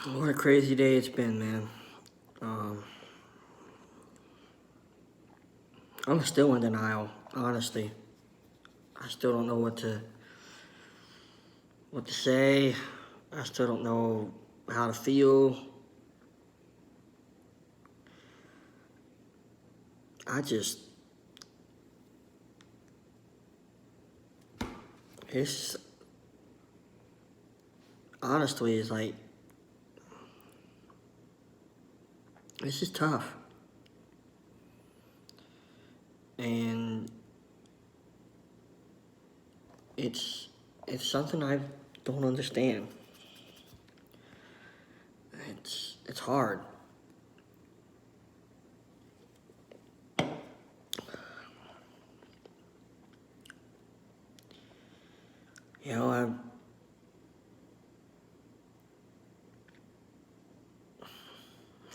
What a crazy day it's been, man. Um, I'm still in denial, honestly. I still don't know what to say. I still don't know how to feel. I just it's honestly it's like this is tough. And it's it's something I don't understand. It's hard. You know,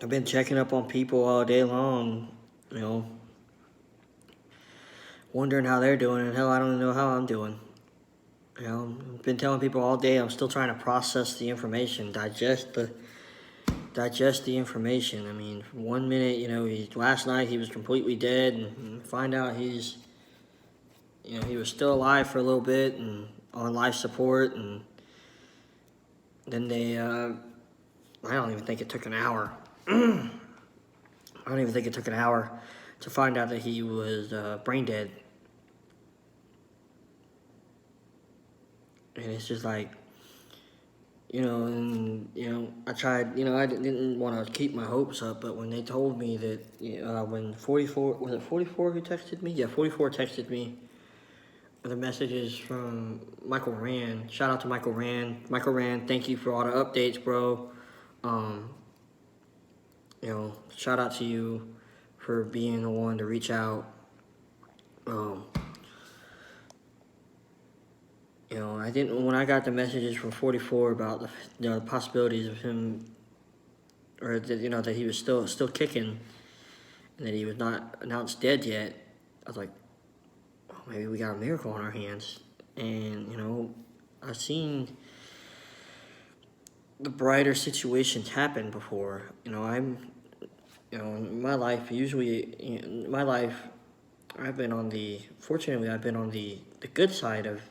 I've been checking up on people all day long, you know, wondering how they're doing, and hell, I don't know how I'm doing. You know, I've been telling people all day I'm still trying to process the information, digest the information. I mean, one minute, last night he was completely dead, and find out he was still alive for a little bit and on life support, and then I don't even think it took an hour. I don't even think it took an hour to find out that he was brain dead, and it's just like, I tried, I didn't want to keep my hopes up, but when they told me that, when 44, was it 44 who texted me? Yeah, 44 texted me the messages from Michael Rand. Shout out to Michael Rand. Michael Rand, thank you for all the updates, bro. Um, shout out to you for being the one to reach out. Um, I didn't, when I got the messages from 44 about the possibilities of him, or that, that he was still kicking, and that he was not announced dead yet, I was like, oh, maybe we got a miracle on our hands. And, I've seen the brighter situations happen before. In my life, fortunately, I've been on the good side of,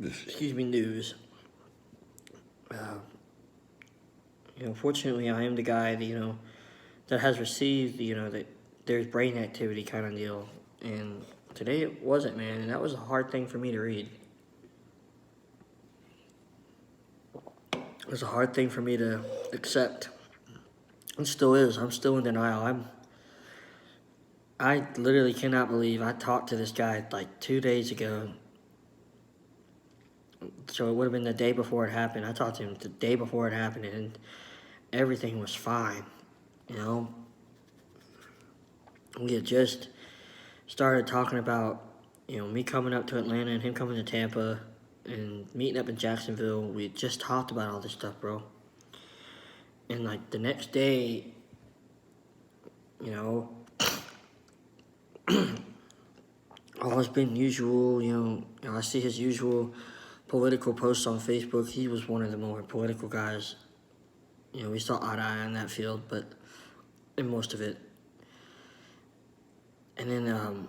news. Uh, Fortunately, I am the guy that has received, that there's brain activity kind of deal. And today it wasn't, man, and that was a hard thing for me to read. It was a hard thing for me to accept. It still is. I'm still in denial. I literally cannot believe I talked to this guy like 2 days ago. So it would have been the day before it happened. I talked to him the day before it happened, and everything was fine. You know, we had just started talking about, me coming up to Atlanta and him coming to Tampa and meeting up in Jacksonville. We had just talked about all this stuff, bro. And like the next day, you know, all has been usual. I see his usual political posts on Facebook. He was one of the more political guys. We saw eye to eye on that field, but in most of it. And then,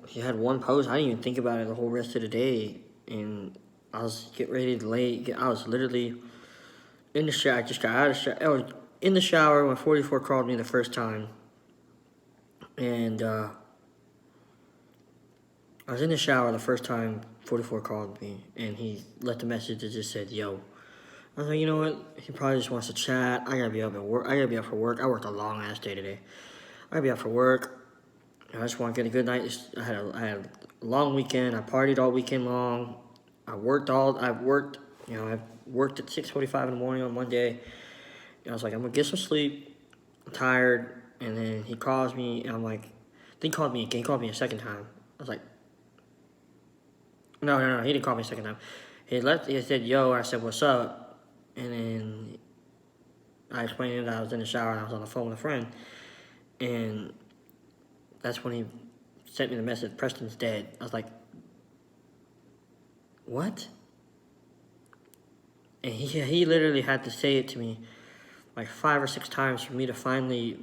he had one post. I didn't even think about it the whole rest of the day. And I was getting ready to I was literally in the shower. I just got out of the shower. I was in the shower when 44 called me the first time. And I was in the shower the first time 44 called me. And he left a message that just said, yo. I was like, you know what? He probably just wants to chat. I gotta be up at work. I gotta be up for work. I worked a long ass day today. I gotta be up for work. I just want to get a good night. I had a long weekend. I partied all weekend long. I worked. I worked at 6:45 in the morning on Monday. I was like, I'm gonna get some sleep. I'm tired. And then he calls me, and I'm like, then he called me again. He called me a second time. I was like, no, he didn't call me a second time. He said, yo. I said, what's up? And then I explained to him that I was in the shower and I was on the phone with a friend. And that's when he sent me the message, Preston's dead. I was like, what? And he literally had to say it to me like 5 or 6 times for me to finally,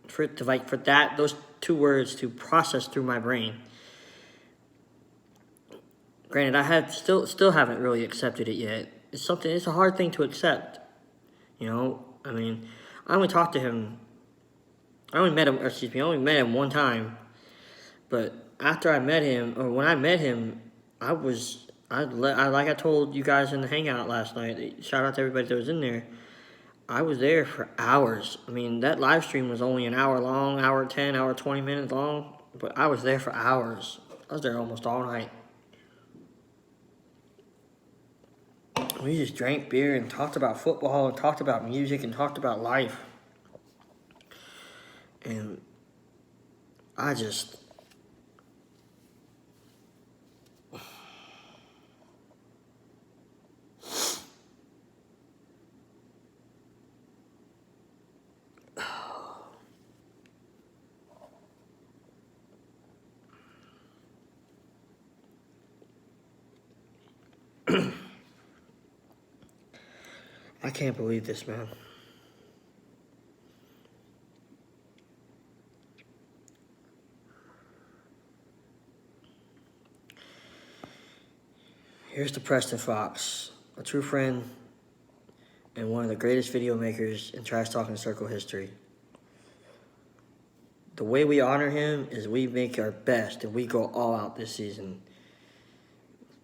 for those 2 words to process through my brain. Granted, I have still haven't really accepted it yet. It's a hard thing to accept. You know, I mean, I only met him one time. But after I met him, or when I met him, like I told you guys in the hangout last night, shout out to everybody that was in there, I was there for hours. I mean, that live stream was only an hour long, hour 10, hour 20 minutes long, but I was there for hours. I was there almost all night. We just drank beer and talked about football and talked about music and talked about life. And I just... I can't believe this, man. Here's to Preston Fox, a true friend and one of the greatest video makers in Trash Talking Circle history. The way we honor him is we make our best and we go all out this season.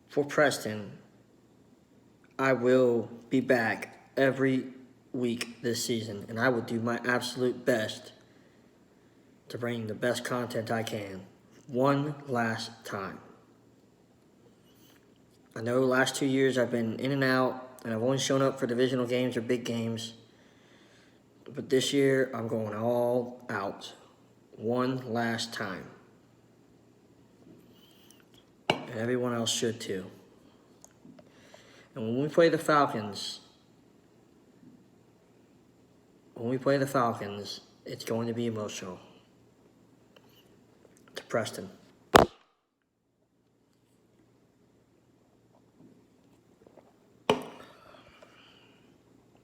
For Preston, I will be back every week this season, and I will do my absolute best to bring the best content I can. One last time. I know the last 2 years I've been in and out, and I've only shown up for divisional games or big games. But this year, I'm going all out. One last time. And everyone else should too. And when we play the Falcons, it's going to be emotional. To Preston.